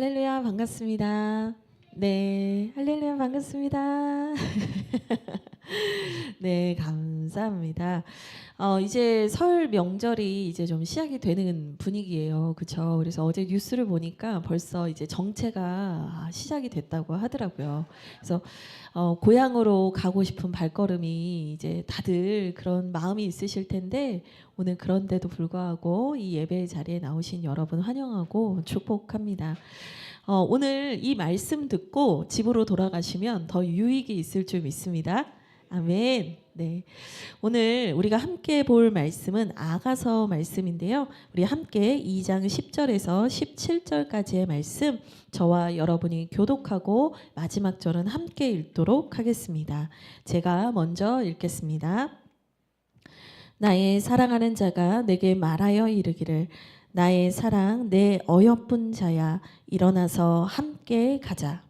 할렐루야 반갑습니다. 네, 할렐루야 반갑습니다. 네, 감사합니다. 이제 설 명절이 이제 좀 시작이 되는 분위기예요. 그쵸? 그래서 어제 뉴스를 보니까 벌써 이제 정체가 시작이 됐다고 하더라고요. 그래서 고향으로 가고 싶은 발걸음이 이제 다들 그런 마음이 있으실 텐데 오늘 그런데도 불구하고 이 예배 자리에 나오신 여러분 환영하고 축복합니다. 오늘 이 말씀 듣고 집으로 돌아가시면 더 유익이 있을 줄 믿습니다. 아멘. 네. 오늘 우리가 함께 볼 말씀은 아가서 말씀인데요. 우리 함께 2장 10절에서 17절까지의 말씀 저와 여러분이 교독하고 마지막 절은 함께 읽도록 하겠습니다. 제가 먼저 읽겠습니다. 나의 사랑하는 자가 내게 말하여 이르기를 나의 사랑 내 어여쁜 자야 일어나서 함께 가자.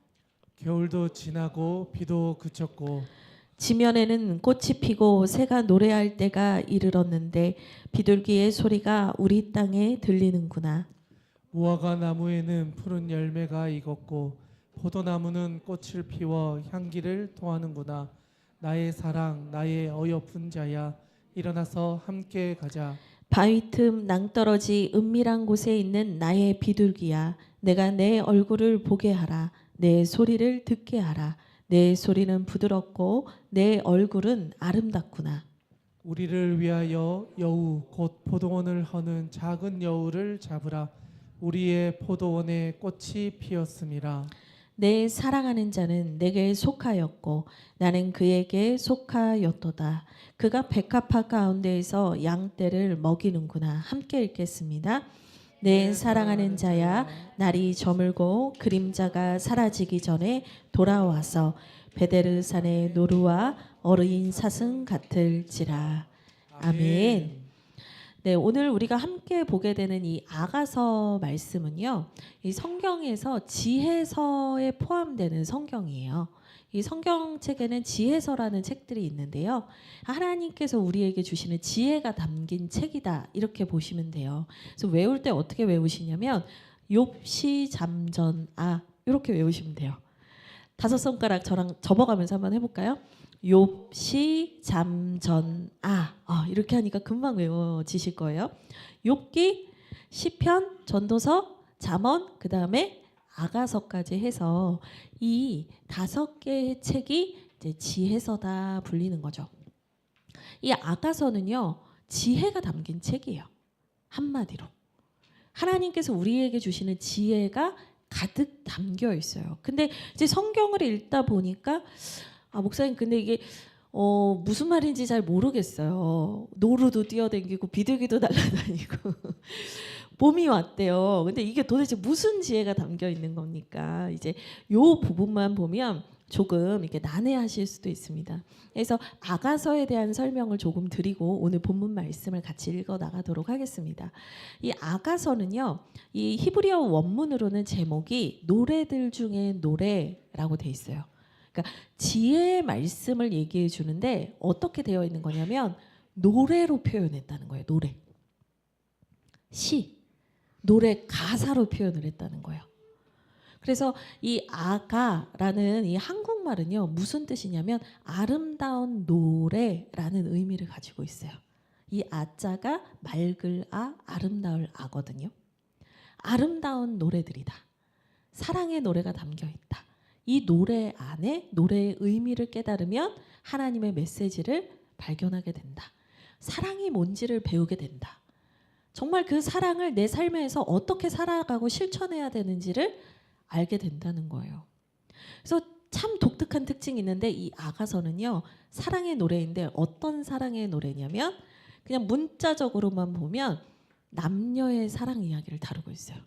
겨울도 지나고 비도 그쳤고 지면에는 꽃이 피고 새가 노래할 때가 이르렀는데 비둘기의 소리가 우리 땅에 들리는구나. 무화과 나무에는 푸른 열매가 익었고 포도나무는 꽃을 피워 향기를 토하는구나. 나의 사랑 나의 어여쁜 자야 일어나서 함께 가자. 바위 틈 낭떠러지 은밀한 곳에 있는 나의 비둘기야 내가 내 얼굴을 보게 하라. 내 소리를 듣게 하라. 내 소리는 부드럽고 내 얼굴은 아름답구나. 우리를 위하여 여우 곧 포도원을 허는 작은 여우를 잡으라. 우리의 포도원에 꽃이 피었음이라. 내 사랑하는 자는 내게 속하였고 나는 그에게 속하였도다. 그가 백합화 가운데에서 양떼를 먹이는구나. 함께 읽겠습니다. 내 사랑하는 자야 날이 저물고 그림자가 사라지기 전에 돌아와서 베데르 산의 노루와 어린 사슴 같을지라. 아멘. 네, 오늘 우리가 함께 보게 되는 이 아가서 말씀은요. 이 성경에서 지혜서에 포함되는 성경이에요. 이 성경책에는 지혜서라는 책들이 있는데요. 하나님께서 우리에게 주시는 지혜가 담긴 책이다. 이렇게 보시면 돼요. 그래서 외울 때 어떻게 외우시냐면 욥시 잠전 이렇게 외우시면 돼요. 5손가락 저랑 접어가면서 한번 해볼까요? 욥시 잠전 이렇게 하니까 금방 외워지실 거예요. 욥기, 시편, 전도서, 잠언, 그 다음에 아가서까지 해서 이 5개의 책이 이제 지혜서다 불리는 거죠. 이 아가서는요 지혜가 담긴 책이에요. 한마디로 하나님께서 우리에게 주시는 지혜가 가득 담겨 있어요. 근데 이제 성경을 읽다 보니까 목사님 근데 이게 무슨 말인지 잘 모르겠어요. 노루도 뛰어다니고 비둘기도 날아다니고 봄이 왔대요. 근데 이게 도대체 무슨 지혜가 담겨 있는 겁니까? 이제 요 부분만 보면 조금 이렇게 난해하실 수도 있습니다. 그래서 아가서에 대한 설명을 조금 드리고 오늘 본문 말씀을 같이 읽어 나가도록 하겠습니다. 이 아가서는요, 이 히브리어 원문으로는 제목이 노래들 중에 노래라고 돼 있어요. 그러니까 지혜의 말씀을 얘기해 주는데 어떻게 되어 있는 거냐면 노래로 표현했다는 거예요. 노래. 시. 노래 가사로 표현을 했다는 거예요. 그래서 이 아가라는 이 한국말은요. 무슨 뜻이냐면 아름다운 노래라는 의미를 가지고 있어요. 이 아자가 맑을 아름다울 아거든요. 아름다운 노래들이다. 사랑의 노래가 담겨 있다. 이 노래 안에 노래의 의미를 깨달으면 하나님의 메시지를 발견하게 된다. 사랑이 뭔지를 배우게 된다. 정말 그 사랑을 내 삶에서 어떻게 살아가고 실천해야 되는지를 알게 된다는 거예요. 그래서 참 독특한 특징이 있는데 이 아가서는요. 사랑의 노래인데 어떤 사랑의 노래냐면 그냥 문자적으로만 보면 남녀의 사랑 이야기를 다루고 있어요.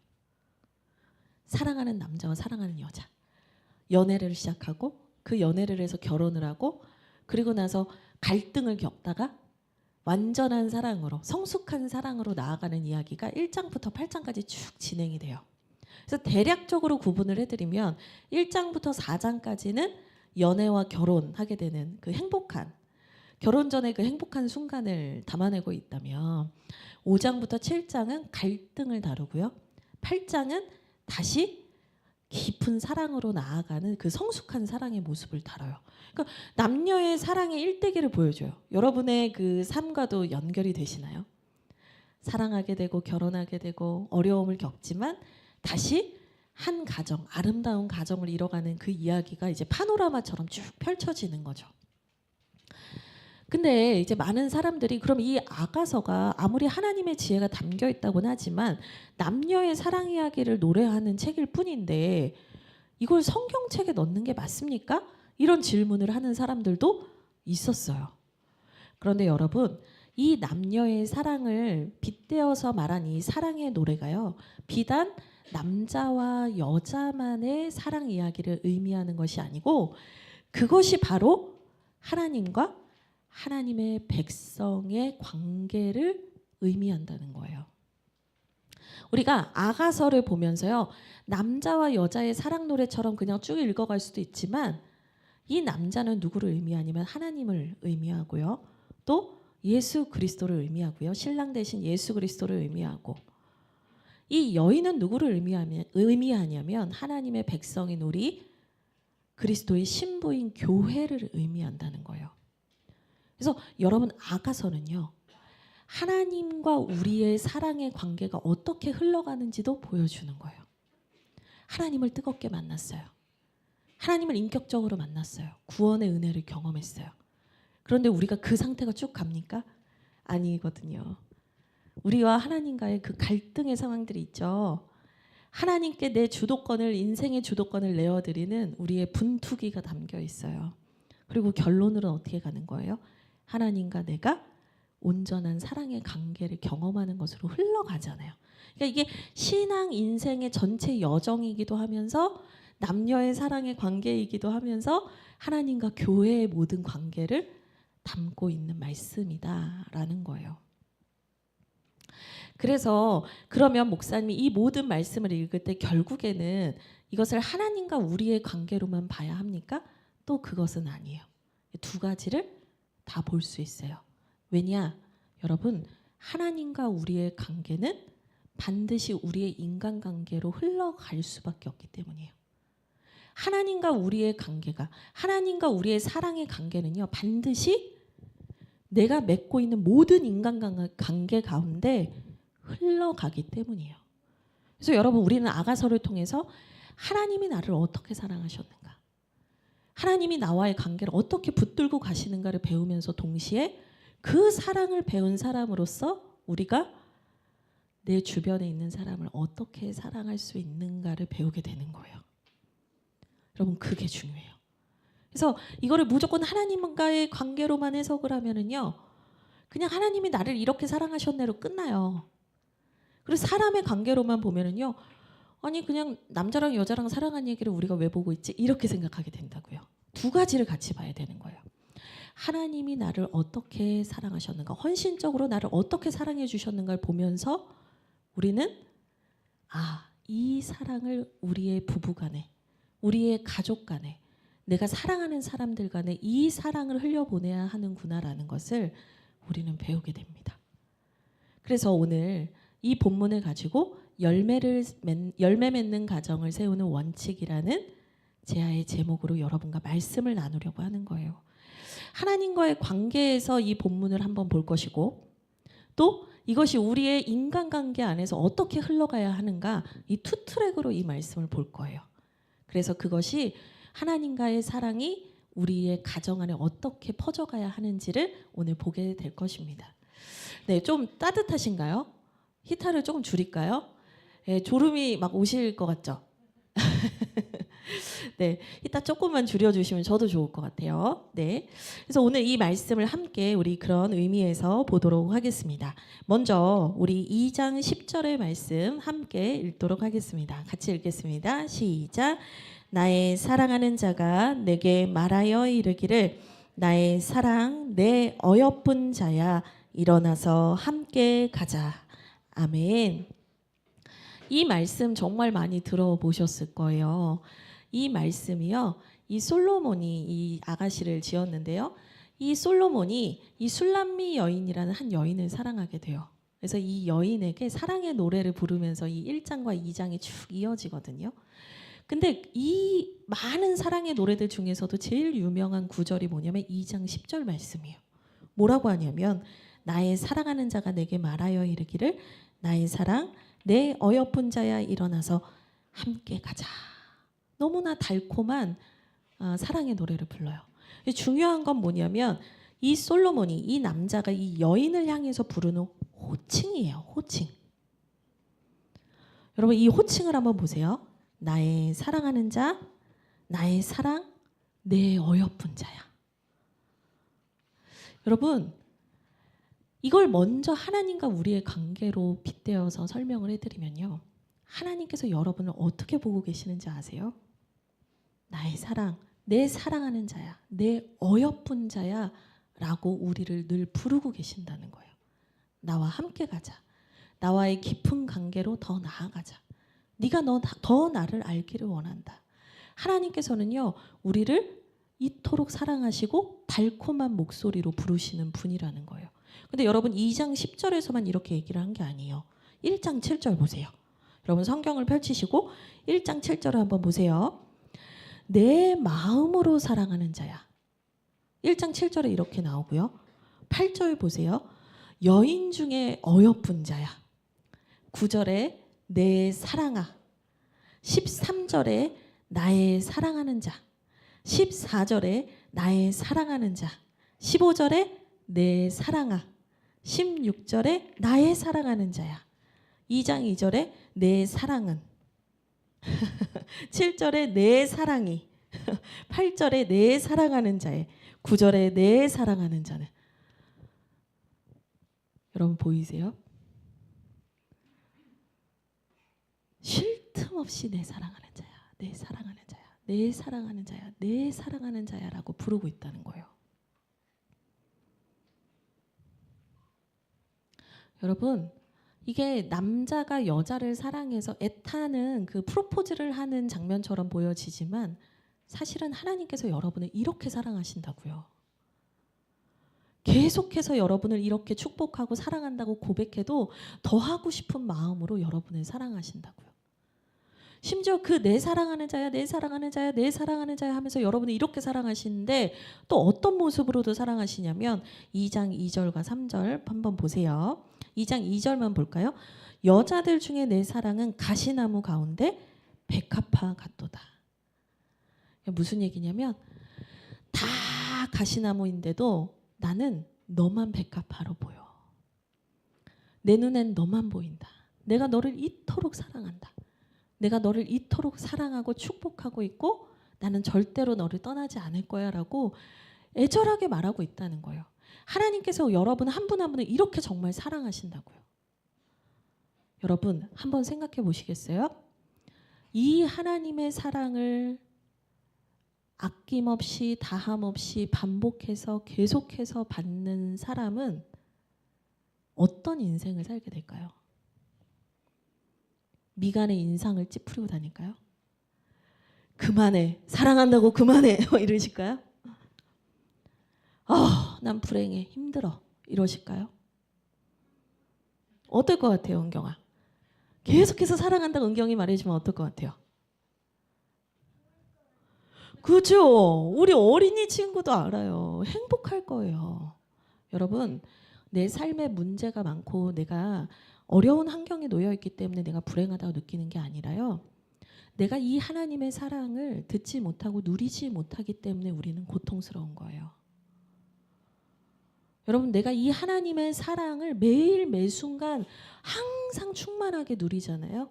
사랑하는 남자와 사랑하는 여자. 연애를 시작하고 그 연애를 해서 결혼을 하고 그리고 나서 갈등을 겪다가 완전한 사랑으로 성숙한 사랑으로 나아가는 이야기가 1장부터 8장까지 쭉 진행이 돼요. 그래서 대략적으로 구분을 해드리면 1장부터 4장까지는 연애와 결혼하게 되는 그 행복한 결혼 전에 그 행복한 순간을 담아내고 있다면 5장부터 7장은 갈등을 다루고요. 8장은 다시 깊은 사랑으로 나아가는 그 성숙한 사랑의 모습을 다뤄요. 그러니까 남녀의 사랑의 일대기를 보여줘요. 여러분의 그 삶과도 연결이 되시나요? 사랑하게 되고 결혼하게 되고 어려움을 겪지만 다시 한 가정, 아름다운 가정을 이뤄가는 그 이야기가 이제 파노라마처럼 쭉 펼쳐지는 거죠. 근데 이제 많은 사람들이 그럼 이 아가서가 아무리 하나님의 지혜가 담겨 있다고는 하지만 남녀의 사랑 이야기를 노래하는 책일 뿐인데 이걸 성경책에 넣는 게 맞습니까? 이런 질문을 하는 사람들도 있었어요. 그런데 여러분, 이 남녀의 사랑을 빗대어서 말한 이 사랑의 노래가요, 비단 남자와 여자만의 사랑 이야기를 의미하는 것이 아니고 그것이 바로 하나님과 하나님의 백성의 관계를 의미한다는 거예요. 우리가 아가서를 보면서요, 남자와 여자의 사랑 노래처럼 그냥 쭉 읽어갈 수도 있지만 이 남자는 누구를 의미하냐면 하나님을 의미하고요. 또 예수 그리스도를 의미하고요. 신랑 대신 예수 그리스도를 의미하고, 이 여인은 누구를 의미하냐면 하나님의 백성인 우리 그리스도의 신부인 교회를 의미한다는 거예요. 그래서 여러분, 아가서는요, 하나님과 우리의 사랑의 관계가 어떻게 흘러가는지도 보여주는 거예요. 하나님을 뜨겁게 만났어요. 하나님을 인격적으로 만났어요. 구원의 은혜를 경험했어요. 그런데 우리가 그 상태가 쭉 갑니까? 아니거든요. 우리와 하나님과의 그 갈등의 상황들이 있죠. 하나님께 내 주도권을, 인생의 주도권을 내어드리는 우리의 분투기가 담겨 있어요. 그리고 결론으로는 어떻게 가는 거예요? 하나님과 내가 온전한 사랑의 관계를 경험하는 것으로 흘러가잖아요. 그러니까 이게 신앙 인생의 전체 여정이기도 하면서 남녀의 사랑의 관계이기도 하면서 하나님과 교회의 모든 관계를 담고 있는 말씀이다라는 거예요. 그래서 그러면 목사님이 이 모든 말씀을 읽을 때 결국에는 이것을 하나님과 우리의 관계로만 봐야 합니까? 또 그것은 아니에요. 두 가지를 다 볼 수 있어요. 왜냐? 여러분, 하나님과 우리의 관계는 반드시 우리의 인간관계로 흘러갈 수밖에 없기 때문이에요. 하나님과 우리의 관계가, 하나님과 우리의 사랑의 관계는요, 반드시 내가 맺고 있는 모든 인간관계 가운데 흘러가기 때문이에요. 그래서 여러분, 우리는 아가서를 통해서 하나님이 나를 어떻게 사랑하셨는가, 하나님이 나와의 관계를 어떻게 붙들고 가시는가를 배우면서 동시에 그 사랑을 배운 사람으로서 우리가 내 주변에 있는 사람을 어떻게 사랑할 수 있는가를 배우게 되는 거예요. 여러분, 그게 중요해요. 그래서 이거를 무조건 하나님과의 관계로만 해석을 하면은요, 그냥 하나님이 나를 이렇게 사랑하셨네로 끝나요. 그리고 사람의 관계로만 보면은요, 아니 그냥 남자랑 여자랑 사랑한 얘기를 우리가 왜 보고 있지? 이렇게 생각하게 된다고요. 두 가지를 같이 봐야 되는 거예요. 하나님이 나를 어떻게 사랑하셨는가, 헌신적으로 나를 어떻게 사랑해 주셨는가를 보면서 우리는 이 사랑을 우리의 부부 간에, 우리의 가족 간에, 내가 사랑하는 사람들 간에 이 사랑을 흘려보내야 하는구나라는 것을 우리는 배우게 됩니다. 그래서 오늘 이 본문을 가지고 열매 맺는 가정을 세우는 원칙이라는 제아의 제목으로 여러분과 말씀을 나누려고 하는 거예요. 하나님과의 관계에서 이 본문을 한번 볼 것이고, 또 이것이 우리의 인간관계 안에서 어떻게 흘러가야 하는가, 이 투 트랙으로 이 말씀을 볼 거예요. 그래서 그것이 하나님과의 사랑이 우리의 가정 안에 어떻게 퍼져가야 하는지를 오늘 보게 될 것입니다. 네, 좀 따뜻하신가요? 히터를 조금 줄일까요? 네, 졸음이 막 오실 것 같죠? 네, 이따 조금만 줄여주시면 저도 좋을 것 같아요. 네, 그래서 오늘 이 말씀을 함께 우리 그런 의미에서 보도록 하겠습니다. 먼저 우리 2장 10절의 말씀 함께 읽도록 하겠습니다. 같이 읽겠습니다. 시작. 나의 사랑하는 자가 내게 말하여 이르기를, 나의 사랑 내 어여쁜 자야, 일어나서 함께 가자. 아멘. 이 말씀 정말 많이 들어보셨을 거예요. 이 말씀이요, 이 솔로몬이 이 아가씨를 지었는데요, 이 솔로몬이 이 술람미 여인이라는 한 여인을 사랑하게 돼요. 그래서 이 여인에게 사랑의 노래를 부르면서 이 1장과 2장이 쭉 이어지거든요. 근데 이 많은 사랑의 노래들 중에서도 제일 유명한 구절이 뭐냐면 2장 10절 말씀이에요. 뭐라고 하냐면 나의 사랑하는 자가 내게 말하여 이르기를 나의 사랑 내 어여쁜 자야 일어나서 함께 가자. 너무나 달콤한 사랑의 노래를 불러요. 중요한 건 뭐냐면 이 솔로몬이 이 남자가 이 여인을 향해서 부르는 호칭이에요. 호칭. 여러분 이 호칭을 한번 보세요. 나의 사랑하는 자, 나의 사랑, 내 어여쁜 자야. 여러분 이걸 먼저 하나님과 우리의 관계로 빗대어서 설명을 해드리면요. 하나님께서 여러분을 어떻게 보고 계시는지 아세요? 나의 사랑, 내 사랑하는 자야, 내 어여쁜 자야 라고 우리를 늘 부르고 계신다는 거예요. 나와 함께 가자. 나와의 깊은 관계로 더 나아가자. 네가 더 나를 알기를 원한다. 하나님께서는요. 우리를 이토록 사랑하시고 달콤한 목소리로 부르시는 분이라는 거예요. 근데 여러분 2장 10절에서만 이렇게 얘기를 한 게 아니에요. 1장 7절 보세요. 여러분 성경을 펼치시고 1장 7절을 한번 보세요. 내 마음으로 사랑하는 자야. 1장 7절에 이렇게 나오고요. 8절 보세요. 여인 중에 어여쁜 자야. 9절에 내 사랑아. 13절에 나의 사랑하는 자. 14절에 나의 사랑하는 자. 15절에 내 사랑아. 16절에 나의 사랑하는 자야. 2장 2절에 내 사랑은. 7절에 내 사랑이. 8절에 내 사랑하는 자에. 9절에 내 사랑하는 자는. 여러분 보이세요? 쉴 틈 없이 내 사랑하는 자야. 내 사랑하는 자야. 내 사랑하는 자야. 내 사랑하는 자야라고 부르고 있다는 거예요. 여러분 이게 남자가 여자를 사랑해서 애타는 그 프로포즈를 하는 장면처럼 보여지지만 사실은 하나님께서 여러분을 이렇게 사랑하신다고요. 계속해서 여러분을 이렇게 축복하고 사랑한다고 고백해도 더 하고 싶은 마음으로 여러분을 사랑하신다고요. 심지어 그 내 사랑하는 자야, 내 사랑하는 자야, 내 사랑하는 자야 하면서 여러분을 이렇게 사랑하시는데 또 어떤 모습으로도 사랑하시냐면 2장 2절과 3절 한번 보세요. 2장 2절만 볼까요? 여자들 중에 내 사랑은 가시나무 가운데 백합화 같도다. 무슨 얘기냐면 다 가시나무인데도 나는 너만 백합화로 보여. 내 눈엔 너만 보인다. 내가 너를 이토록 사랑한다. 내가 너를 이토록 사랑하고 축복하고 있고 나는 절대로 너를 떠나지 않을 거야 라고 애절하게 말하고 있다는 거예요. 하나님께서 여러분 한 분 한 분을 이렇게 정말 사랑하신다고요. 여러분 한번 생각해 보시겠어요? 이 하나님의 사랑을 아낌없이 다함없이 반복해서 계속해서 받는 사람은 어떤 인생을 살게 될까요? 미간의 인상을 찌푸리고 다닐까요? 그만해. 사랑한다고 그만해. 이러실까요? 난 불행해. 힘들어. 이러실까요? 어떨 것 같아요, 은경아? 계속해서 사랑한다고 은경이 말해주면 어떨 것 같아요? 그죠? 우리 어린이 친구도 알아요. 행복할 거예요. 여러분, 내 삶에 문제가 많고 내가 어려운 환경에 놓여 있기 때문에 내가 불행하다고 느끼는 게 아니라요. 내가 이 하나님의 사랑을 듣지 못하고 누리지 못하기 때문에 우리는 고통스러운 거예요. 여러분, 내가 이 하나님의 사랑을 매일 매순간 항상 충만하게 누리잖아요.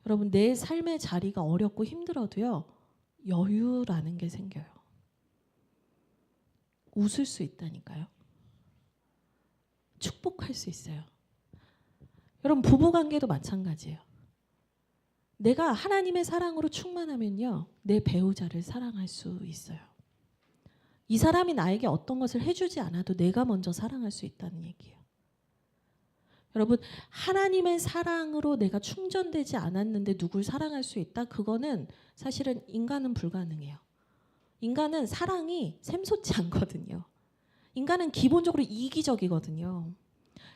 여러분, 내 삶의 자리가 어렵고 힘들어도요. 여유라는 게 생겨요. 웃을 수 있다니까요. 축복할 수 있어요. 여러분 부부관계도 마찬가지예요. 내가 하나님의 사랑으로 충만하면요. 내 배우자를 사랑할 수 있어요. 이 사람이 나에게 어떤 것을 해주지 않아도 내가 먼저 사랑할 수 있다는 얘기예요. 여러분 하나님의 사랑으로 내가 충전되지 않았는데 누굴 사랑할 수 있다? 그거는 사실은 인간은 불가능해요. 인간은 사랑이 샘솟지 않거든요. 인간은 기본적으로 이기적이거든요.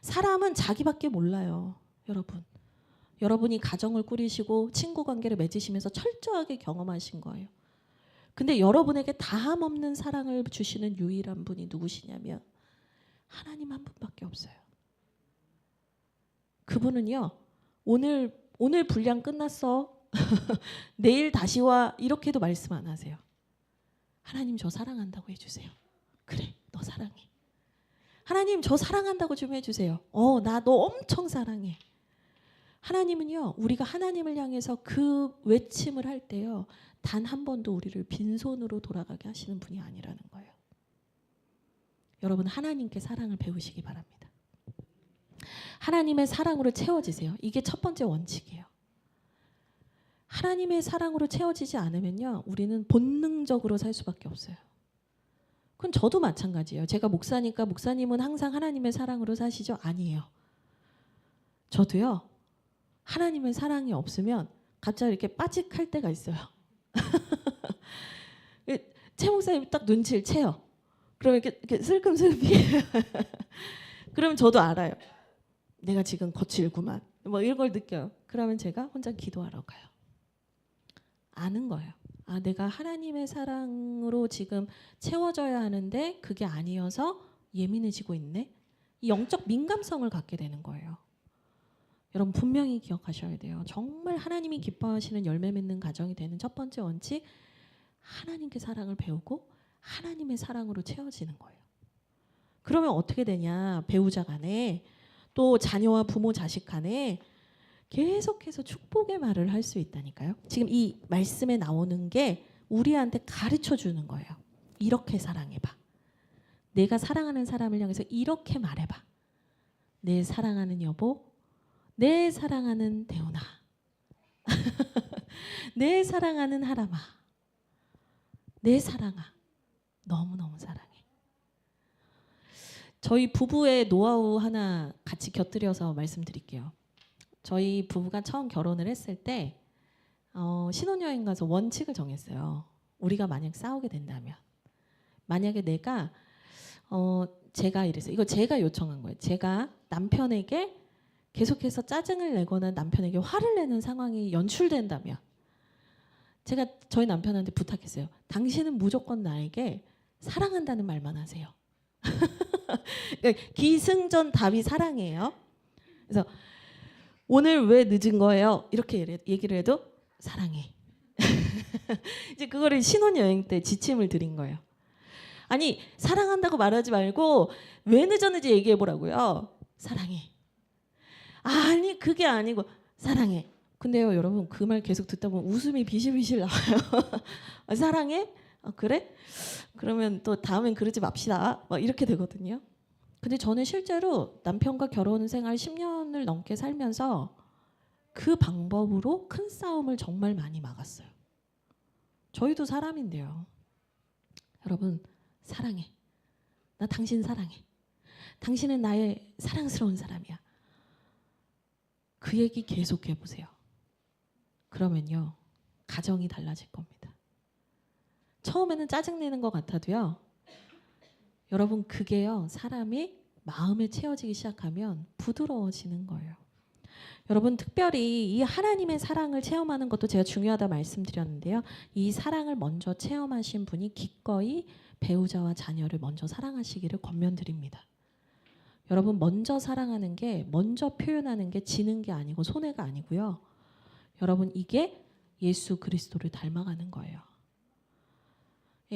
사람은 자기밖에 몰라요. 여러분 여러분이 가정을 꾸리시고 친구 관계를 맺으시면서 철저하게 경험하신 거예요. 근데 여러분에게 다함 없는 사랑을 주시는 유일한 분이 누구시냐면 하나님 한 분밖에 없어요. 그분은요, 오늘 분량 끝났어. 내일 다시 와. 이렇게도 말씀 안 하세요. 하나님 저 사랑한다고 해주세요. 그래, 너 사랑해. 하나님 저 사랑한다고 좀 해주세요. 나 너 엄청 사랑해. 하나님은요, 우리가 하나님을 향해서 그 외침을 할 때요, 단 한 번도 우리를 빈손으로 돌아가게 하시는 분이 아니라는 거예요. 여러분, 하나님께 사랑을 배우시기 바랍니다. 하나님의 사랑으로 채워지세요. 이게 첫 번째 원칙이에요. 하나님의 사랑으로 채워지지 않으면요, 우리는 본능적으로 살 수밖에 없어요. 그건 저도 마찬가지예요. 제가 목사니까 목사님은 항상 하나님의 사랑으로 사시죠? 아니에요. 저도요, 하나님의 사랑이 없으면 갑자기 이렇게 빠직할 때가 있어요. 최 목사님 딱 눈치를 채요. 그러면 이렇게 슬금슬금 그러면 저도 알아요. 내가 지금 거칠구만. 뭐 이런 걸 느껴요. 그러면 제가 혼자 기도하러 가요. 아는 거예요. 아, 내가 하나님의 사랑으로 지금 채워져야 하는데 그게 아니어서 예민해지고 있네. 이 영적 민감성을 갖게 되는 거예요. 여러분 분명히 기억하셔야 돼요. 정말 하나님이 기뻐하시는 열매 맺는 가정이 되는 첫 번째 원칙, 하나님께 사랑을 배우고 하나님의 사랑으로 채워지는 거예요. 그러면 어떻게 되냐? 배우자 간에 또 자녀와 부모 자식 간에 계속해서 축복의 말을 할 수 있다니까요. 지금 이 말씀에 나오는 게 우리한테 가르쳐 주는 거예요. 이렇게 사랑해봐. 내가 사랑하는 사람을 향해서 이렇게 말해봐. 내 사랑하는 여보, 내 사랑하는 대훈아, 내 사랑하는 하람아, 내 사랑아, 너무너무 사랑해. 저희 부부의 노하우 하나 같이 곁들여서 말씀드릴게요. 저희 부부가 처음 결혼을 했을 때 신혼여행 가서 원칙을 정했어요. 우리가 만약 싸우게 된다면, 만약에 제가 이랬어요. 이거 제가 요청한 거예요. 제가 남편에게 계속해서 짜증을 내거나 남편에게 화를 내는 상황이 연출된다면, 제가 저희 남편한테 부탁했어요. 당신은 무조건 나에게 사랑한다는 말만 하세요. 기승전 답이 사랑이에요. 그래서 오늘 왜 늦은 거예요? 이렇게 얘기를 해도 사랑해. 이제 그거를 신혼여행 때 지침을 드린 거예요. 아니, 사랑한다고 말하지 말고 왜 늦었는지 얘기해 보라고요. 사랑해. 아니, 그게 아니고 사랑해. 근데요, 여러분, 그 말 계속 듣다 보면 웃음이 비실비실 나와요. 사랑해? 그래? 그러면 또 다음엔 그러지 맙시다. 막 이렇게 되거든요. 근데 저는 실제로 남편과 결혼 생활 10년을 넘게 살면서 그 방법으로 큰 싸움을 정말 많이 막았어요. 저희도 사람인데요. 여러분, 사랑해. 나 당신 사랑해. 당신은 나의 사랑스러운 사람이야. 그 얘기 계속 해보세요. 그러면요, 가정이 달라질 겁니다. 처음에는 짜증내는 것 같아도요, 여러분, 그게요, 사람이 마음에 채워지기 시작하면 부드러워지는 거예요. 여러분, 특별히 이 하나님의 사랑을 체험하는 것도 제가 중요하다 말씀드렸는데요. 이 사랑을 먼저 체험하신 분이 기꺼이 배우자와 자녀를 먼저 사랑하시기를 권면드립니다. 여러분, 먼저 사랑하는 게, 먼저 표현하는 게 지는 게 아니고 손해가 아니고요. 여러분, 이게 예수 그리스도를 닮아가는 거예요.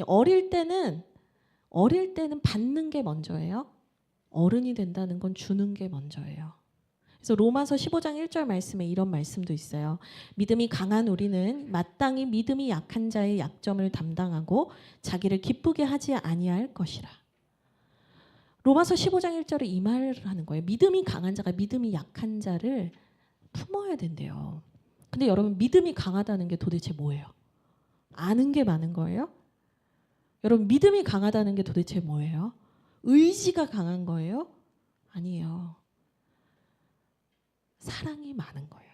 어릴 때는 받는 게 먼저예요. 어른이 된다는 건 주는 게 먼저예요. 그래서 로마서 15장 1절 말씀에 이런 말씀도 있어요. 믿음이 강한 우리는 마땅히 믿음이 약한 자의 약점을 담당하고 자기를 기쁘게 하지 아니할 것이라. 로마서 15장 1절에 이 말을 하는 거예요. 믿음이 강한 자가 믿음이 약한 자를 품어야 된대요. 근데 여러분, 믿음이 강하다는 게 도대체 뭐예요? 아는 게 많은 거예요? 여러분, 믿음이 강하다는 게 도대체 뭐예요? 의지가 강한 거예요? 아니에요. 사랑이 많은 거예요.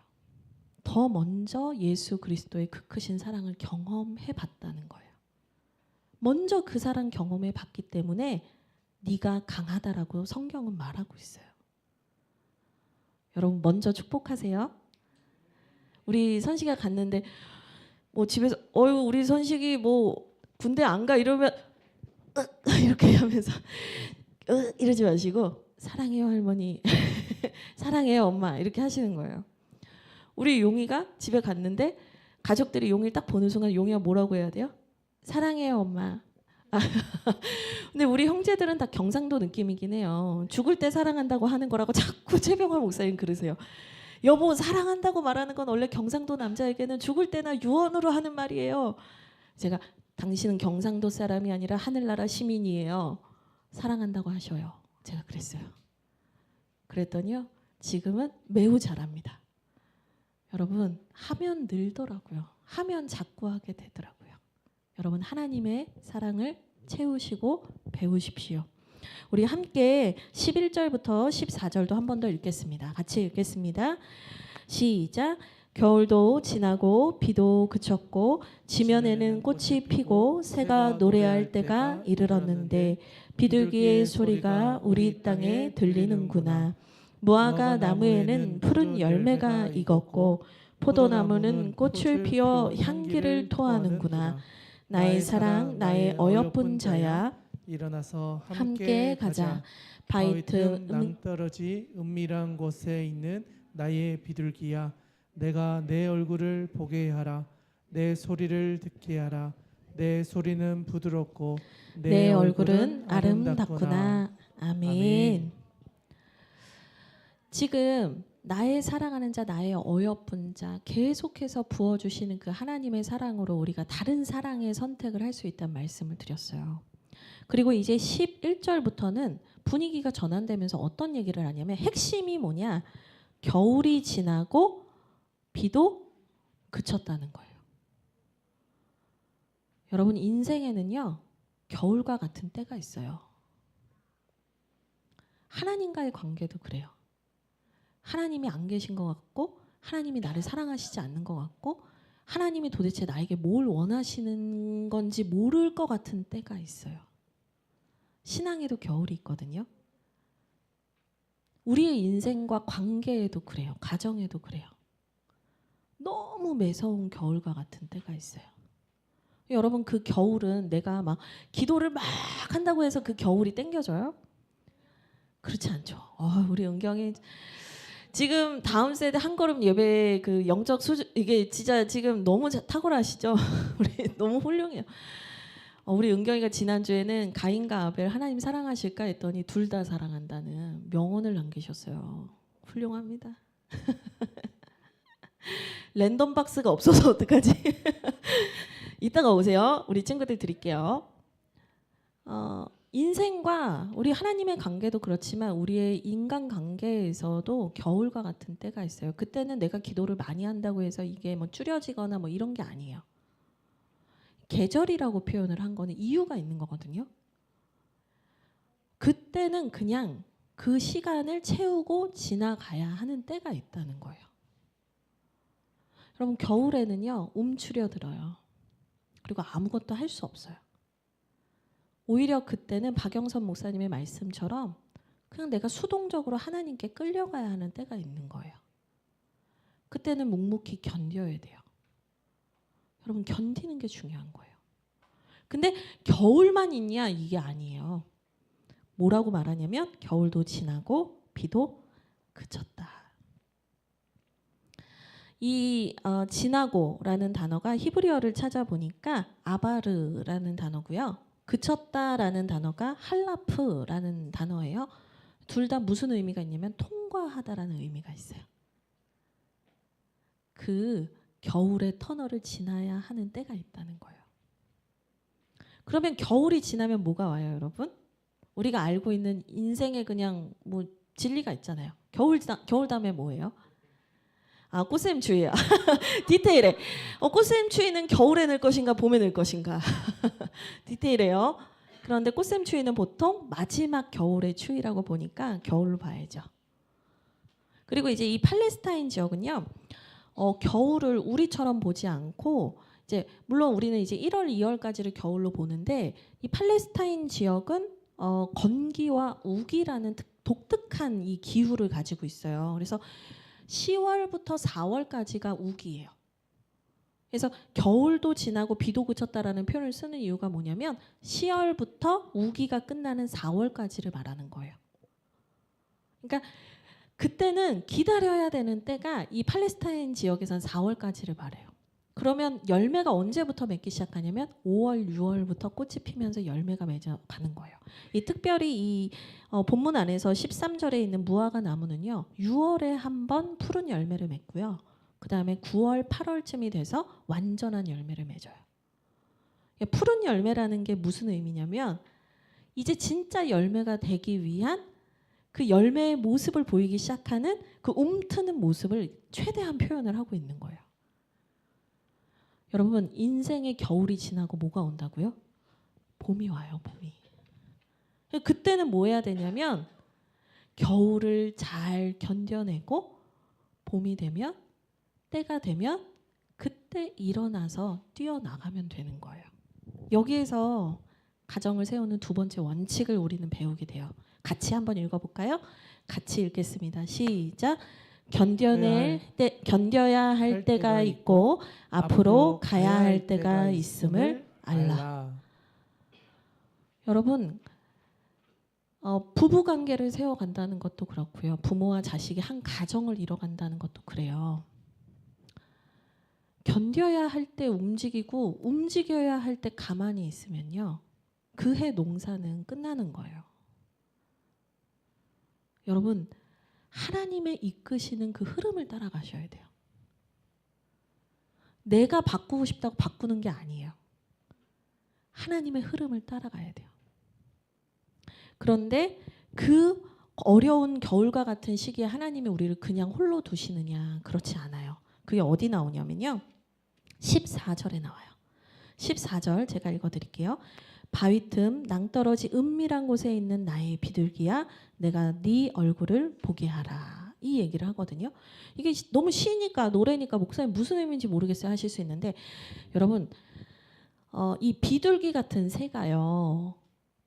더 먼저 예수 그리스도의 그 크신 사랑을 경험해 봤다는 거예요. 먼저 그 사랑 경험해 봤기 때문에 네가 강하다라고 성경은 말하고 있어요. 여러분, 먼저 축복하세요. 우리 선식이가 갔는데 뭐 집에서 어유 우리 선식이 뭐 군대 안 가 이러면 이렇게 하면서 이러지 마시고 사랑해요 할머니 사랑해요 엄마 이렇게 하시는 거예요. 우리 용이가 집에 갔는데 가족들이 용이를 딱 보는 순간 용이가 뭐라고 해야 돼요? 사랑해요 엄마. 근데 우리 형제들은 다 경상도 느낌이긴 해요. 죽을 때 사랑한다고 하는 거라고 자꾸 최병화 목사님 그러세요. 여보 사랑한다고 말하는 건 원래 경상도 남자에게는 죽을 때나 유언으로 하는 말이에요. 제가 당신은 경상도 사람이 아니라 하늘나라 시민이에요. 사랑한다고 하셔요. 제가 그랬어요. 그랬더니요. 지금은 매우 잘합니다. 여러분 하면 늘더라고요. 하면 자꾸 하게 되더라고요. 여러분 하나님의 사랑을 채우시고 배우십시오. 우리 함께 11절부터 14절도 한 번 더 읽겠습니다. 같이 읽겠습니다. 시작. 겨울도 지나고 비도 그쳤고 지면에는 꽃이 피고 새가 노래할 때가 이르렀는데 비둘기의 소리가 우리 땅에 들리는구나. 무화과 나무에는 푸른 열매가 익었고 포도나무는 꽃을 피워 향기를 토하는구나. 나의 사랑 나의 어여쁜 자야 일어나서 함께 가자. 바이트 낭떠러지 은밀한 곳에 있는 나의 비둘기야 내가 내 얼굴을 보게 하라. 내 소리를 듣게 하라. 내 소리는 부드럽고 내 얼굴은 아름답구나. 아멘. 지금 나의 사랑하는 자, 나의 어여쁜 자 계속해서 부어주시는 그 하나님의 사랑으로 우리가 다른 사랑의 선택을 할 수 있다는 말씀을 드렸어요. 그리고 이제 11절부터는 분위기가 전환되면서 어떤 얘기를 하냐면 핵심이 뭐냐? 겨울이 지나고 비도 그쳤다는 거예요. 여러분 인생에는요. 겨울과 같은 때가 있어요. 하나님과의 관계도 그래요. 하나님이 안 계신 것 같고 하나님이 나를 사랑하시지 않는 것 같고 하나님이 도대체 나에게 뭘 원하시는 건지 모를 것 같은 때가 있어요. 신앙에도 겨울이 있거든요. 우리의 인생과 관계에도 그래요. 가정에도 그래요. 너무 매서운 겨울과 같은 때가 있어요. 여러분 그 겨울은 내가 막 기도를 막 한다고 해서 그 겨울이 땡겨져요? 그렇지 않죠. 우리 은경이 지금 다음 세대 한 걸음 예배 그 영적 수준 이게 진짜 지금 너무 탁월하시죠? 우리 너무 훌륭해요. 우리 은경이가 지난주에는 가인과 아벨 하나님 사랑하실까 했더니 둘 다 사랑한다는 명언을 남기셨어요. 훌륭합니다. 랜덤 박스가 없어서 어떡하지? 이따가 오세요. 우리 친구들 드릴게요. 인생과 우리 하나님의 관계도 그렇지만 우리의 인간 관계에서도 겨울과 같은 때가 있어요. 그때는 내가 기도를 많이 한다고 해서 이게 뭐 줄여지거나 뭐 이런 게 아니에요. 계절이라고 표현을 한 거는 이유가 있는 거거든요. 그때는 그냥 그 시간을 채우고 지나가야 하는 때가 있다는 거예요. 여러분 겨울에는요 움츠려들어요. 그리고 아무것도 할 수 없어요. 오히려 그때는 박영선 목사님의 말씀처럼 그냥 내가 수동적으로 하나님께 끌려가야 하는 때가 있는 거예요. 그때는 묵묵히 견뎌야 돼요. 여러분 견디는 게 중요한 거예요. 근데 겨울만 있냐 이게 아니에요. 뭐라고 말하냐면 겨울도 지나고 비도 그쳤다. 이 지나고라는 단어가 히브리어를 찾아보니까 아바르라는 단어고요. 그쳤다라는 단어가 할라프라는 단어예요. 둘 다 무슨 의미가 있냐면 통과하다라는 의미가 있어요. 그 겨울의 터널을 지나야 하는 때가 있다는 거예요. 그러면 겨울이 지나면 뭐가 와요, 여러분? 우리가 알고 있는 인생에 그냥 뭐 진리가 있잖아요. 겨울 다음에 뭐예요? 꽃샘 추위야. 디테일해. 꽃샘 추위는 겨울에 늘 것인가 봄에 늘 것인가. 디테일해요. 그런데 꽃샘 추위는 보통 마지막 겨울의 추위라고 보니까 겨울로 봐야죠. 그리고 이제 이 팔레스타인 지역은요. 겨울을 우리처럼 보지 않고 이제 물론 우리는 이제 1월, 2월까지를 겨울로 보는데 이 팔레스타인 지역은 건기와 우기라는 독특한 이 기후를 가지고 있어요. 그래서 10월부터 4월까지가 우기예요. 그래서 겨울도 지나고 비도 그쳤다라는 표현을 쓰는 이유가 뭐냐면 10월부터 우기가 끝나는 4월까지를 말하는 거예요. 그러니까 그때는 기다려야 되는 때가 이 팔레스타인 지역에선 4월까지를 말해요. 그러면 열매가 언제부터 맺기 시작하냐면 5월, 6월부터 꽃이 피면서 열매가 맺어가는 거예요. 이 특별히 이 본문 안에서 13절에 있는 무화과 나무는요. 6월에 한 번 푸른 열매를 맺고요. 그 다음에 9월, 8월쯤이 돼서 완전한 열매를 맺어요. 푸른 열매라는 게 무슨 의미냐면 이제 진짜 열매가 되기 위한 그 열매의 모습을 보이기 시작하는 그 움트는 모습을 최대한 표현을 하고 있는 거예요. 여러분 인생의 겨울이 지나고 뭐가 온다고요? 봄이 와요. 봄이. 그때는 뭐 해야 되냐면 겨울을 잘 견뎌내고 봄이 되면 때가 되면 그때 일어나서 뛰어나가면 되는 거예요. 여기에서 가정을 세우는 두 번째 원칙을 우리는 배우게 돼요. 같이 한번 읽어볼까요? 같이 읽겠습니다. 시작. 견뎌야 할 때가 있고 앞으로 가야 할 때가 있음을 알라. 여러분 부부 관계를 세워간다는 것도 그렇고요. 부모와 자식이 한 가정을 이뤄간다는 것도 그래요. 견뎌야 할 때 움직이고 움직여야 할 때 가만히 있으면요. 그 해 농사는 끝나는 거예요. 여러분 하나님의 이끄시는 그 흐름을 따라가셔야 돼요. 내가 바꾸고 싶다고 바꾸는 게 아니에요. 하나님의 흐름을 따라가야 돼요. 그런데 그 어려운 겨울과 같은 시기에 하나님이 우리를 그냥 홀로 두시느냐? 그렇지 않아요. 그게 어디 나오냐면요. 14절에 나와요. 14절 제가 읽어드릴게요. 바위 틈 낭떠러지 은밀한 곳에 있는 나의 비둘기야 내가 네 얼굴을 보게 하라. 이 얘기를 하거든요. 이게 너무 시니까 노래니까 목사님 무슨 의미인지 모르겠어요 하실 수 있는데 여러분 이 비둘기 같은 새가요.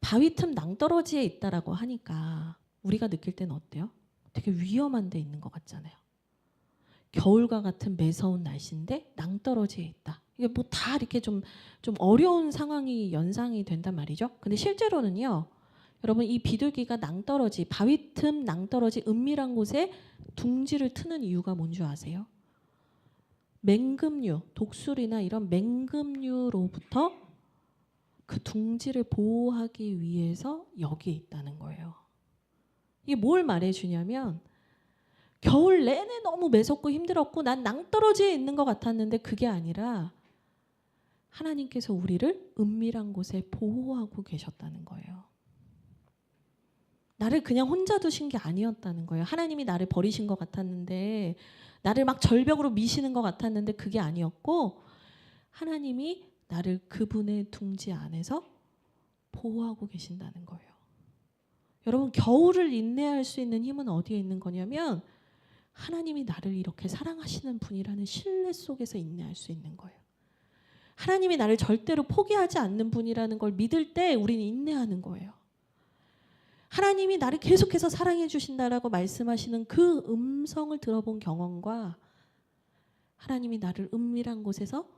바위 틈 낭떠러지에 있다라고 하니까 우리가 느낄 때는 어때요? 되게 위험한 데 있는 것 같잖아요. 겨울과 같은 매서운 날씨인데 낭떠러지에 있다. 이게 뭐 다 이렇게 좀 어려운 상황이 연상이 된단 말이죠. 근데 실제로는요. 여러분 이 비둘기가 낭떠러지, 바위 틈 낭떠러지 은밀한 곳에 둥지를 트는 이유가 뭔지 아세요? 맹금류, 독수리나 이런 맹금류로부터 그 둥지를 보호하기 위해서 여기에 있다는 거예요. 이게 뭘 말해주냐면 겨울 내내 너무 매섭고 힘들었고 난 낭떠러지에 있는 것 같았는데 그게 아니라 하나님께서 우리를 은밀한 곳에 보호하고 계셨다는 거예요. 나를 그냥 혼자 두신 게 아니었다는 거예요. 하나님이 나를 버리신 것 같았는데 나를 막 절벽으로 미시는 것 같았는데 그게 아니었고 하나님이 나를 그분의 둥지 안에서 보호하고 계신다는 거예요. 여러분 겨울을 인내할 수 있는 힘은 어디에 있는 거냐면 하나님이 나를 이렇게 사랑하시는 분이라는 신뢰 속에서 인내할 수 있는 거예요. 하나님이 나를 절대로 포기하지 않는 분이라는 걸 믿을 때 우리는 인내하는 거예요. 하나님이 나를 계속해서 사랑해 주신다라고 말씀하시는 그 음성을 들어본 경험과 하나님이 나를 은밀한 곳에서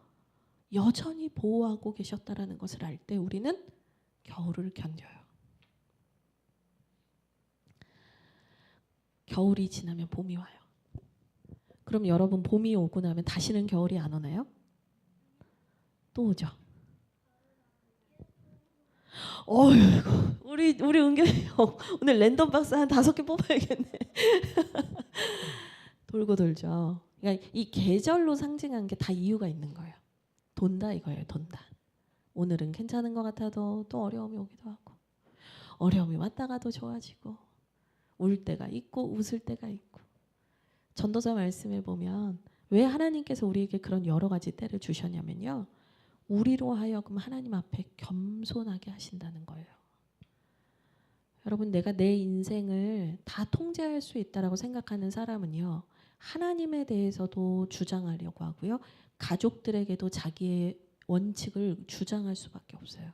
여전히 보호하고 계셨다라는 것을 알 때 우리는 겨울을 견뎌요. 겨울이 지나면 봄이 와요. 그럼 여러분 봄이 오고 나면 다시는 겨울이 안 오나요? 또 오죠. 어이구 우리 은결이 형 오늘 랜덤 박스 한 5개 뽑아야겠네. 돌고 돌죠. 그러니까 이 계절로 상징한 게 다 이유가 있는 거예요. 돈다 이거예요. 돈다. 오늘은 괜찮은 것 같아도 또 어려움이 오기도 하고 어려움이 왔다가도 좋아지고 울 때가 있고 웃을 때가 있고 전도서 말씀에 보면 왜 하나님께서 우리에게 그런 여러 가지 때를 주셨냐면요. 우리로 하여금 하나님 앞에 겸손하게 하신다는 거예요. 여러분 내가 내 인생을 다 통제할 수 있다라고 생각하는 사람은요. 하나님에 대해서도 주장하려고 하고요. 가족들에게도 자기의 원칙을 주장할 수밖에 없어요.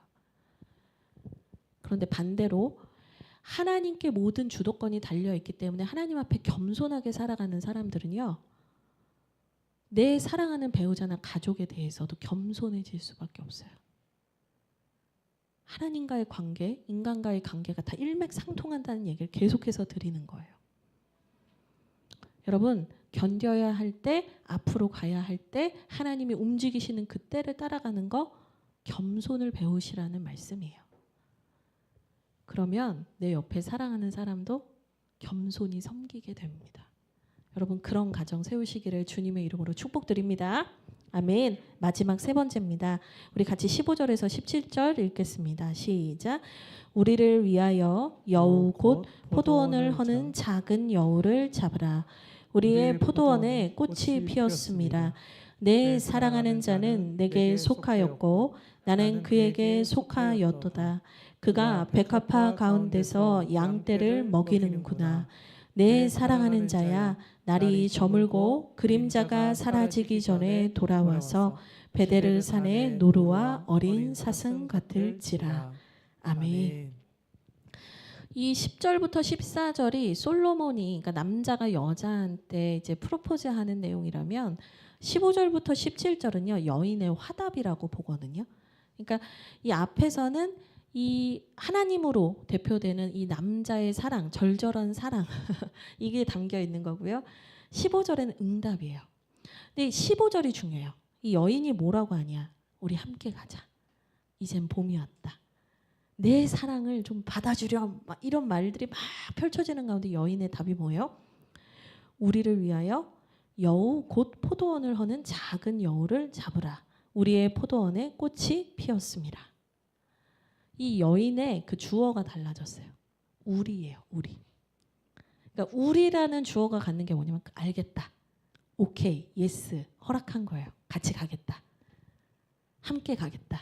그런데 반대로 하나님께 모든 주도권이 달려있기 때문에 하나님 앞에 겸손하게 살아가는 사람들은요. 내 사랑하는 배우자나 가족에 대해서도 겸손해질 수밖에 없어요. 하나님과의 관계, 인간과의 관계가 다 일맥상통한다는 얘기를 계속해서 드리는 거예요. 여러분, 견뎌야 할 때, 앞으로 가야 할 때 하나님이 움직이시는 그 때를 따라가는 거 겸손을 배우시라는 말씀이에요. 그러면 내 옆에 사랑하는 사람도 겸손히 섬기게 됩니다. 여러분, 그런 가정 세우시기를 주님의 이름으로 축복드립니다. 아멘. 마지막 세 번째입니다. 우리 같이 15절에서 17절 읽겠습니다. 시작. 우리를 위하여 여우 곧 포도원을 허는 작은 여우를 잡으라. 우리의 포도원에 꽃이 피었습니다. 내 사랑하는 자는 내게 속하였고 나는 그에게 속하였도다. 그가 백합화 가운데서 양떼를 먹이는구나. 내 사랑하는 자야, 날이 저물고 그림자가 사라지기 전에 돌아와서 베델을 산의 노루와 어린 사슴 같을지라. 아멘. 이 10절부터 14절이 솔로몬이, 그러니까 남자가 여자한테 이제 프로포즈하는 내용이라면 15절부터 17절은요 여인의 화답이라고 보거든요. 그러니까 이 앞에서는 이 하나님으로 대표되는 이 남자의 사랑, 절절한 사랑 이게 담겨 있는 거고요. 15절에는 응답이에요. 근데 15절이 중요해요. 이 여인이 뭐라고 하냐? 우리 함께 가자. 이젠 봄이 왔다. 내 사랑을 좀 받아주렴. 막 이런 말들이 막 펼쳐지는 가운데 여인의 답이 뭐예요? 우리를 위하여 여우 곧 포도원을 허는 작은 여우를 잡으라. 우리의 포도원에 꽃이 피었습니다. 이 여인의 그 주어가 달라졌어요. 우리예요. 우리. 그러니까 우리라는 주어가 갖는 게 뭐냐면 알겠다. 오케이. 예스. 허락한 거예요. 같이 가겠다. 함께 가겠다.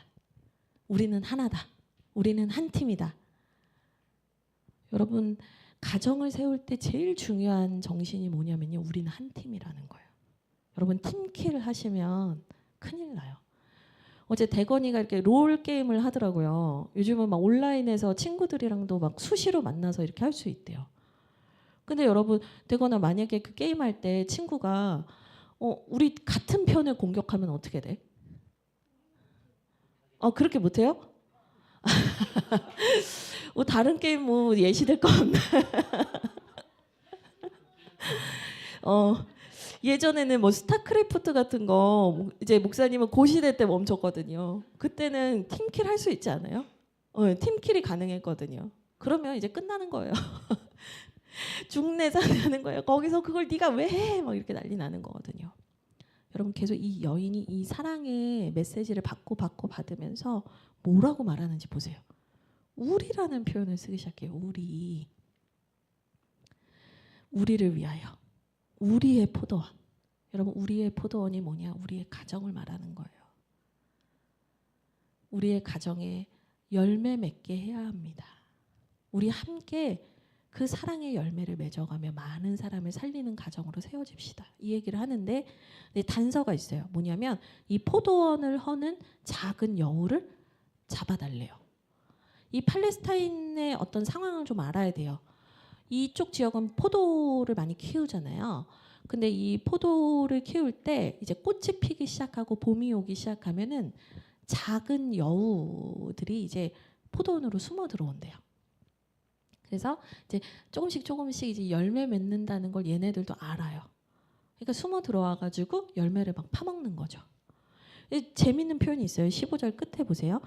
우리는 하나다. 우리는 한 팀이다. 여러분, 가정을 세울 때 제일 중요한 정신이 뭐냐면요. 우리는 한 팀이라는 거예요. 여러분, 팀킬을 하시면 큰일 나요. 어제 대건이가 이렇게 롤 게임을 하더라고요. 요즘은 막 온라인에서 친구들이랑도 막 수시로 만나서 이렇게 할 수 있대요. 근데 여러분, 대건아 만약에 그 게임할 때 친구가 우리 같은 편을 공격하면 어떻게 돼? 그렇게 못해요? 다른 게임 뭐 예시될 거 없나? 예전에는 뭐 스타크래프트 같은 거 이제 목사님은 고시대 때 멈췄거든요. 그때는 팀킬 할 수 있지 않아요? 팀킬이 가능했거든요. 그러면 이제 끝나는 거예요. 죽내산하는 거예요. 거기서 그걸 네가 왜 해? 막 이렇게 난리 나는 거거든요. 여러분 계속 이 여인이 이 사랑의 메시지를 받으면서 뭐라고 말하는지 보세요. 우리라는 표현을 쓰기 시작해요. 우리를 위하여. 우리의 포도원. 여러분 우리의 포도원이 뭐냐? 우리의 가정을 말하는 거예요. 우리의 가정에 열매 맺게 해야 합니다. 우리 함께 그 사랑의 열매를 맺어가며 많은 사람을 살리는 가정으로 세워집시다. 이 얘기를 하는데 단서가 있어요. 뭐냐면 이 포도원을 허는 작은 여우를 잡아달래요. 이 팔레스타인의 어떤 상황을 좀 알아야 돼요. 이쪽 지역은 포도를 많이 키우잖아요. 근데 이 포도를 키울 때 이제 꽃이 피기 시작하고 봄이 오기 시작하면은 작은 여우들이 이제 포도원으로 숨어 들어온대요. 그래서 이제 조금씩 이제 열매 맺는다는 걸 얘네들도 알아요. 그러니까 숨어 들어와 가지고 열매를 막 파먹는 거죠. 재밌는 표현이 있어요. 15절 끝에 보세요.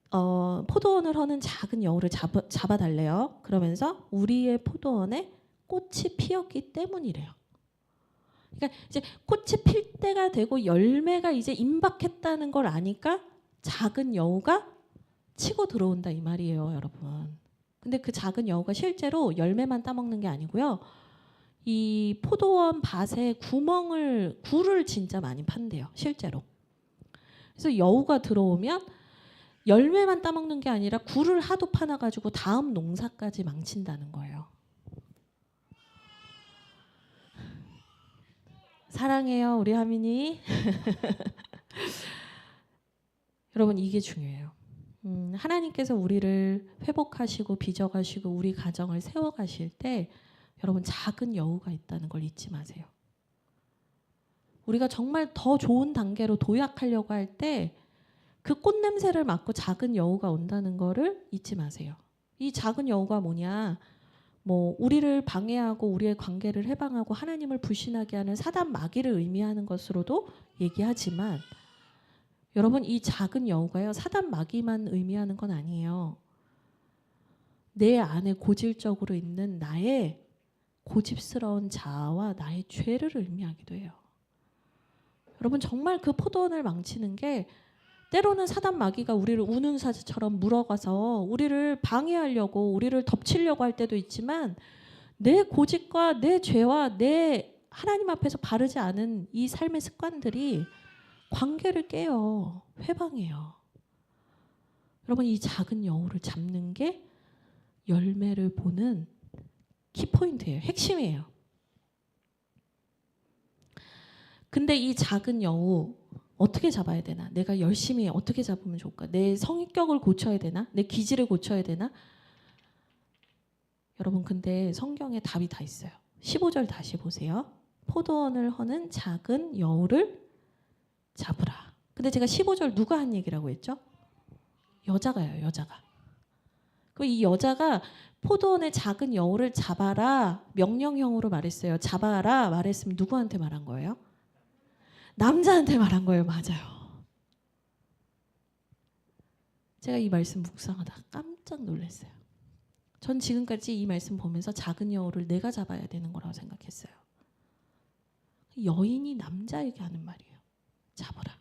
포도원을 허는 작은 여우를 잡아달래요. 그러면서 우리의 포도원에 꽃이 피었기 때문이래요. 그러니까 이제 꽃이 필 때가 되고 열매가 이제 임박했다는 걸 아니까 작은 여우가 치고 들어온다 이 말이에요, 여러분. 근데 그 작은 여우가 실제로 열매만 따먹는 게 아니고요. 이 포도원 밭에 굴을 진짜 많이 판대요, 실제로. 그래서 여우가 들어오면 열매만 따먹는 게 아니라 굴을 하도 파놔가지고 다음 농사까지 망친다는 거예요. 사랑해요, 우리 하민이. 여러분 이게 중요해요. 하나님께서 우리를 회복하시고 빚어가시고 우리 가정을 세워가실 때 여러분 작은 여우가 있다는 걸 잊지 마세요. 우리가 정말 더 좋은 단계로 도약하려고 할 때 그 꽃냄새를 맡고 작은 여우가 온다는 거를 잊지 마세요. 이 작은 여우가 뭐냐? 뭐 우리를 방해하고 우리의 관계를 해방하고 하나님을 불신하게 하는 사단 마귀를 의미하는 것으로도 얘기하지만 여러분 이 작은 여우가요 사단 마귀만 의미하는 건 아니에요. 내 안에 고질적으로 있는 나의 고집스러운 자아와 나의 죄를 의미하기도 해요. 여러분 정말 그 포도원을 망치는 게 때로는 사단 마귀가 우리를 우는 사자처럼 물어가서 우리를 방해하려고 우리를 덮치려고 할 때도 있지만 내 고집과 내 죄와 내 하나님 앞에서 바르지 않은 이 삶의 습관들이 관계를 깨요. 회방해요. 여러분 이 작은 여우를 잡는 게 열매를 보는 키포인트예요. 핵심이에요. 근데 이 작은 여우 어떻게 잡아야 되나? 내가 열심히 어떻게 잡으면 좋을까? 내 성격을 고쳐야 되나? 내 기질을 고쳐야 되나? 여러분 근데 성경에 답이 다 있어요. 15절 다시 보세요. 포도원을 허는 작은 여우를 잡으라. 근데 제가 15절 누가 한 얘기라고 했죠? 여자가요. 여자가. 그럼 이 여자가 포도원의 작은 여우를 잡아라 명령형으로 말했어요. 잡아라 말했으면 누구한테 말한 거예요? 남자한테 말한 거예요. 맞아요. 제가 이 말씀 묵상하다 깜짝 놀랐어요. 전 지금까지 이 말씀 보면서 작은 여우를 내가 잡아야 되는 거라고 생각했어요. 여인이 남자에게 하는 말이에요. 잡아라.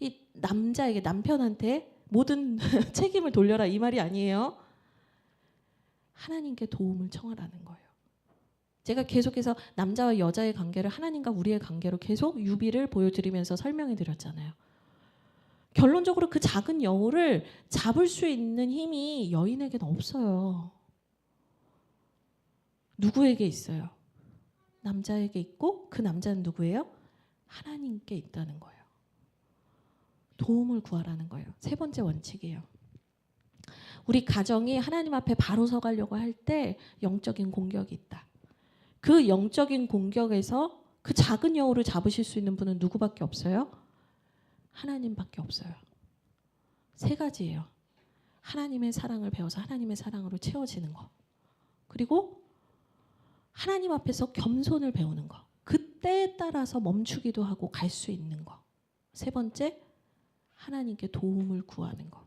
이 남자에게 남편한테 모든 책임을 돌려라 이 말이 아니에요. 하나님께 도움을 청하라는 거예요. 제가 계속해서 남자와 여자의 관계를 하나님과 우리의 관계로 계속 유비를 보여드리면서 설명해 드렸잖아요. 결론적으로 그 작은 여우를 잡을 수 있는 힘이 여인에게는 없어요. 누구에게 있어요? 남자에게 있고 그 남자는 누구예요? 하나님께 있다는 거예요. 도움을 구하라는 거예요. 세 번째 원칙이에요. 우리 가정이 하나님 앞에 바로 서가려고 할 때 영적인 공격이 있다. 그 영적인 공격에서 그 작은 여우를 잡으실 수 있는 분은 누구밖에 없어요? 하나님밖에 없어요. 세 가지예요. 하나님의 사랑을 배워서 하나님의 사랑으로 채워지는 거. 그리고 하나님 앞에서 겸손을 배우는 거. 그때에 따라서 멈추기도 하고 갈 수 있는 거. 세 번째, 하나님께 도움을 구하는 거.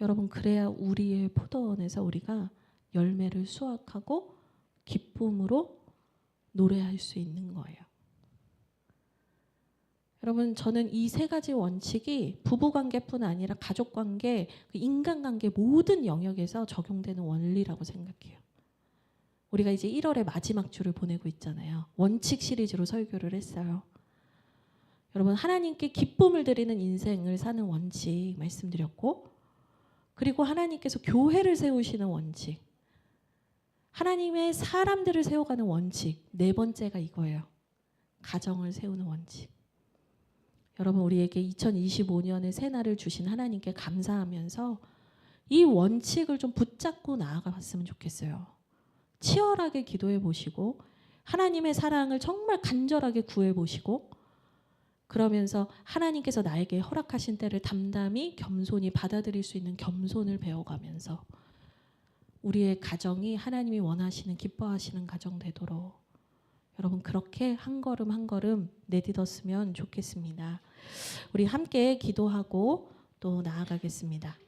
여러분 그래야 우리의 포도원에서 우리가 열매를 수확하고 기쁨으로 노래할 수 있는 거예요. 여러분 저는 이 세 가지 원칙이 부부관계뿐 아니라 가족관계, 인간관계 모든 영역에서 적용되는 원리라고 생각해요. 우리가 이제 1월의 마지막 주를 보내고 있잖아요. 원칙 시리즈로 설교를 했어요. 여러분 하나님께 기쁨을 드리는 인생을 사는 원칙 말씀드렸고 그리고 하나님께서 교회를 세우시는 원칙 하나님의 사람들을 세워가는 원칙 네 번째가 이거예요. 가정을 세우는 원칙. 여러분 우리에게 2025년의 새날을 주신 하나님께 감사하면서 이 원칙을 좀 붙잡고 나아가 봤으면 좋겠어요. 치열하게 기도해 보시고 하나님의 사랑을 정말 간절하게 구해 보시고 그러면서 하나님께서 나에게 허락하신 때를 담담히 겸손히 받아들일 수 있는 겸손을 배워가면서 우리의 가정이 하나님이 원하시는 기뻐하시는 가정 되도록 여러분 그렇게 한 걸음 한 걸음 내딛었으면 좋겠습니다. 우리 함께 기도하고 또 나아가겠습니다.